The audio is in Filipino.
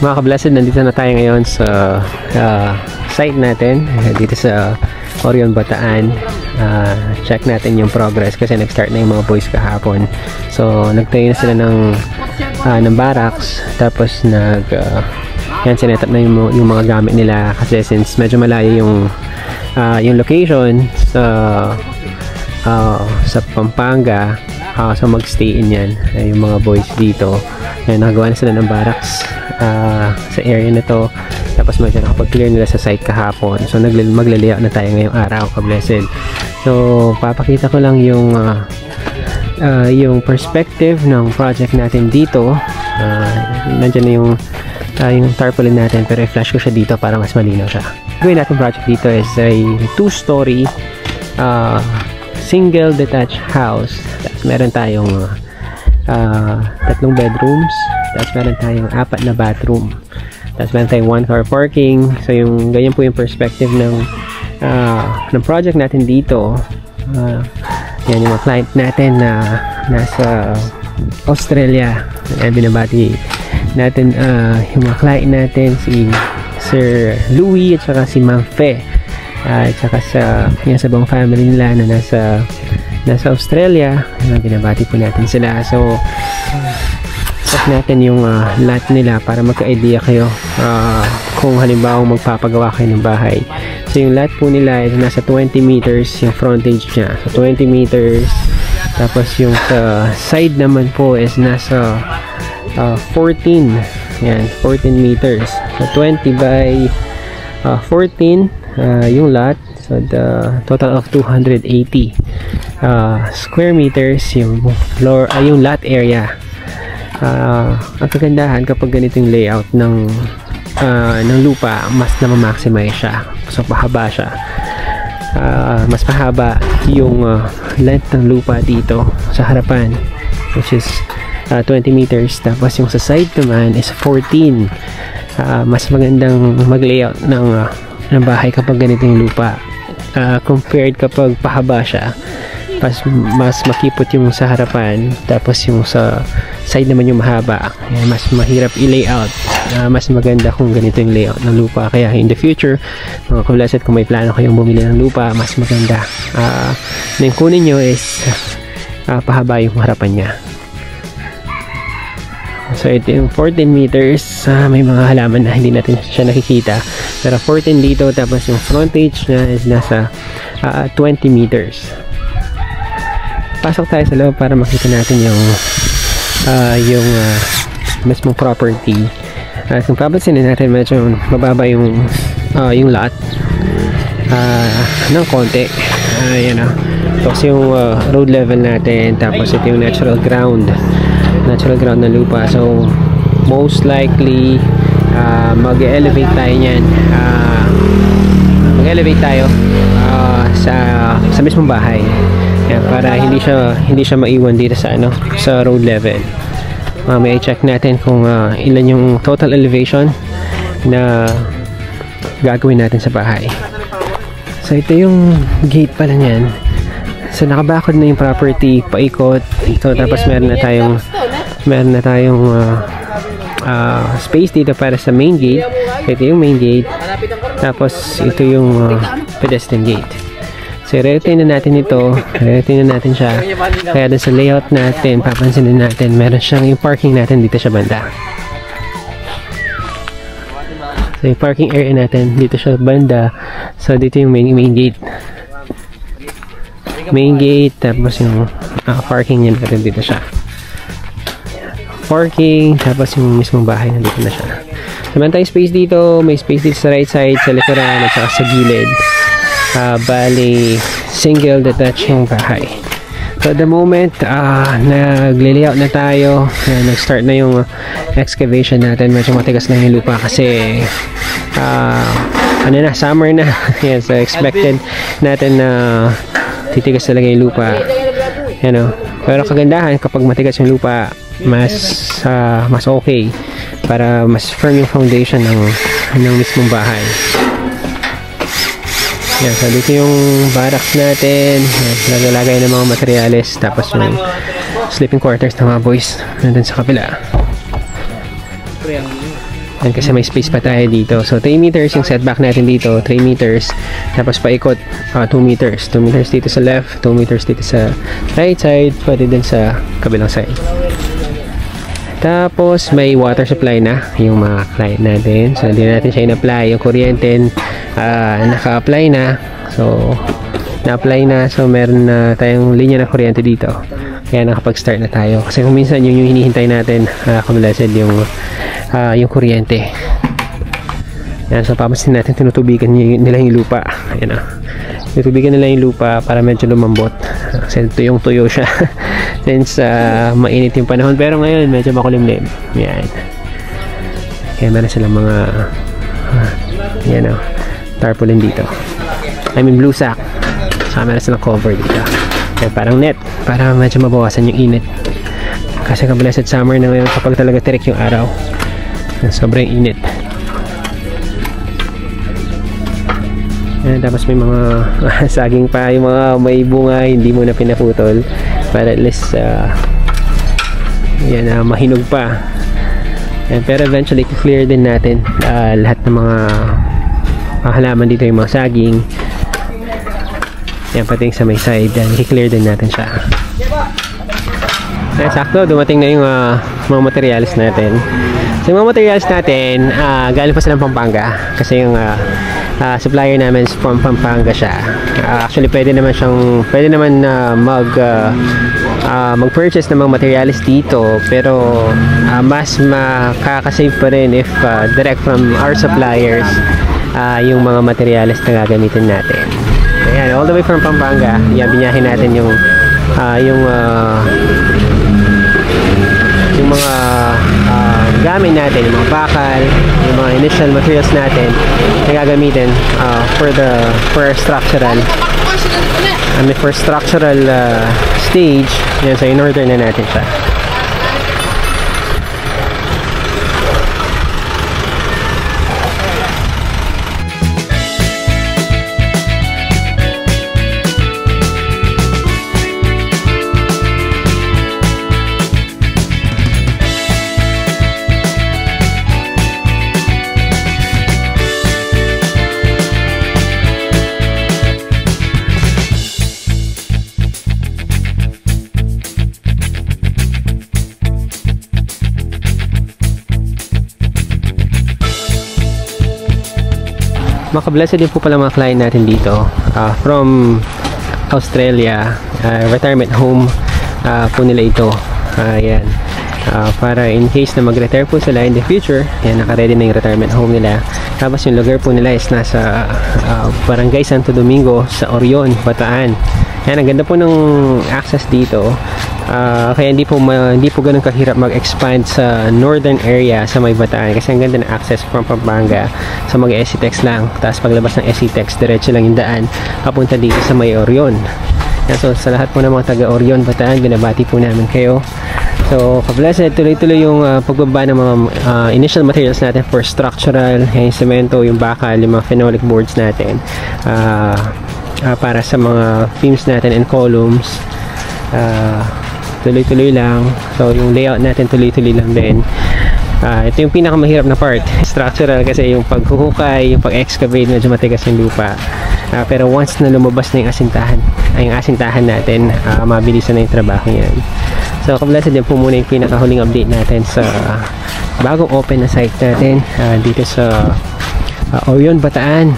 Mga ka-blessed, nandito na tayo ngayon sa site natin dito sa Orion, Bataan. Check natin yung progress kasi nag-start na yung mga boys kahapon. So nagtayo na sila ng barracks, tapos yan, sinetup na yung mga gamit nila kasi since medyo malayo yung location sa Pampanga, so mag-stay in yan yung mga boys dito. Yan, nagawa na sila ng barracks sa area na to, tapos medyo nakapag-clear nila sa site kahapon. So maglalayout na tayo ngayong araw, ka-blessed. So papakita ko lang yung perspective ng project natin dito. Nandiyan na yung tarpaulin natin, pero i-flash ko siya dito para mas malinaw siya. Gawin natin project dito is a 2-story single detached house. Tapos meron tayong 3 bedrooms, tapos meron tayong 4 na bathroom, tapos meron tayong 1 car parking. So yung ganyan po yung perspective ng project natin dito. Yan yung mga client natin na nasa Australia. Ayan, binabati natin yung mga client natin, si Sir Louie at saka si Ma'am Fe, at saka sa buong family nila na nasa Australia. Binabati po natin sila. So check natin yung lot nila para magka-idea kayo kung halimbawa magpapagawa kayo ng bahay. So yung lot po nila is nasa 20 meters yung frontage niya, so 20 meters. Tapos yung side naman po is nasa 14, yan, 14 meters. So 20 by 14 yung lot. So the total of 280 square meters yung floor, yung lot area. Ang kagandahan kapag ganito yung layout ng lupa, mas na-maximize siya. So pahaba siya. Mas pahaba yung length ng lupa dito sa harapan, which is 20 meters. Tapos yung sa side naman is 14. Mas magandang mag-layout ng bahay kapag ganito yung lupa, compared kapag pahaba siya. Mas makipot yung sa harapan, tapos yung sa side naman yung mahaba. Ayan, mas mahirap i-layout. Mas maganda kung ganito yung layout ng lupa. Kaya in the future, mga ka-blessed, kung may plano kayong bumili ng lupa, mas maganda na yung kunin nyo is pahaba yung harapan niya. So ito yung 14 meters. May mga halaman na hindi natin siya nakikita, pero 14 dito. Tapos yung frontage niya is nasa 20 meters. Pasok tayo sa loob para makita natin yung mismong property. Kung papansinin natin, medyo mababa yung lot ng konti. Yan o. Tapos yung road level natin, tapos ito yung natural ground na lupa. So most likely mag-elevate tayo niyan. Mag-elevate tayo sa mismong bahay. Yan, para hindi siya maiwan dito sa road level. May check natin kung ilan yung total elevation na gagawin natin sa bahay. So ito yung gate pala niyan. So nakabakod na yung property paikot ito, tapos meron na tayong space dito para sa main gate. Ito yung main gate, tapos ito yung pedestrian gate. So i-retain na natin ito, i-retain na natin siya. Kaya dun sa layout natin, papansinin natin, meron siyang yung parking natin dito sa banda. So yung parking area natin dito sa banda. So dito yung main gate, tapos yung parking niya natin dito siya. Parking, tapos yung mismong bahay nandito na siya. So meron tayong space dito, may space dito sa right side, sa likuran at saka sa gilid. Bali single detached yung bahay. So at the moment, nag-layout na tayo. Nag-start na yung excavation natin. Medyo matigas lang yung lupa kasi summer na. Yan, so expected natin na titigas talaga yung lupa. Pero kagandahan kapag matigas yung lupa, mas okay, para mas firm yung foundation ng mismong bahay. Yan, so dito yung barracks natin. Nagalagay ng mga materyales. Tapos yung sleeping quarters ng mga boys nandun sa kapila. Yan, kasi may space pa tayo dito. So 3 meters yung setback natin dito, 3 meters. Tapos paikot 2 meters. 2 meters dito sa left, 2 meters dito sa right side, pwede din sa kabilang side. Tapos may water supply na yung mga client natin. So hindi natin siya in-apply. Yung kuryente naka-apply na. So na-apply na. So meron na tayong linya ng kuryente dito. Kaya nakapag-start na tayo. Kasi kung minsan yung hinihintay natin, kablessed, yung kuryente. Yan, so papansin natin tinutubigan nila yung lupa. Ayan na. Tinutubigan nila yung lupa para medyo lumambot. Kasi tuyong-tuyo siya. Since mainit yung panahon. Pero ngayon medyo makulimlim. Yan. Kaya meron silang mga yan o, tarpaulin dito. I mean blue sack. Saka meron silang cover dito. Yan, parang net. Para medyo mabawasan yung init. Kasi kablessed summer na ngayon kapag talaga tirik yung araw. Sobrang init. Yan, tapos may mga saging pa, yung mga may bunga hindi mo na pinaputol para at least yan, mahinog pa. Yan, pero eventually clear din natin lahat ng mga halaman dito, yung mga saging. Yan, pati sa may side, i-clear din natin siya. Yan, sakto dumating na yung mga materials natin. So yung mga materials natin, galing pa silang Pampanga kasi yung supplier namin from Pampanga siya. Actually pwede naman mag-purchase ng mga materials dito, pero mas makakasave pa rin if direct from our suppliers yung mga materials na gagamitin natin. Ayan, all the way from Pampanga. Yan, binyahin natin yung mga gamit natin, yung mga bakal, yung mga initial materials natin na gagamitin for structural stage. Yan, so in-order na natin siya. Makablessed din po pala mga client natin dito from Australia. Retirement home po nila ito. Yan. Para in case na mag-retire po sila in the future, yan, naka-ready na yung retirement home nila. Tapos yung lugar po nila is nasa Barangay Santo Domingo sa Orion, Bataan. Yan, ang ganda po ng access dito. Kaya hindi po ganun kahirap mag-expand sa northern area sa may Bataan kasi ang ganda ng access from Pampanga sa mga SCTEX lang. Tapos paglabas ng SCTEX, diretso lang yung daan papunta dito sa may Orion. Yan, so sa lahat po ng mga taga Orion, Bataan, binabati po namin kayo. So kablessed, tuloy-tuloy yung pagbaba ng mga initial materials natin for structural, yung semento, yung bakal, yung mga phenolic boards natin para sa mga beams natin and columns. Tuloy-tuloy lang. So yung layout natin tuloy-tuloy lang din. Ito yung pinakamahirap na part, structural, kasi yung paghuhukay, yung pag-excavate, medyo matigas yung lupa. Pero once na lumabas na yung asintahan natin, mabilisan na yung trabaho yan. So kablessed, din po muna yung pinakahuling update natin sa bagong open na site natin dito sa Orion, Bataan.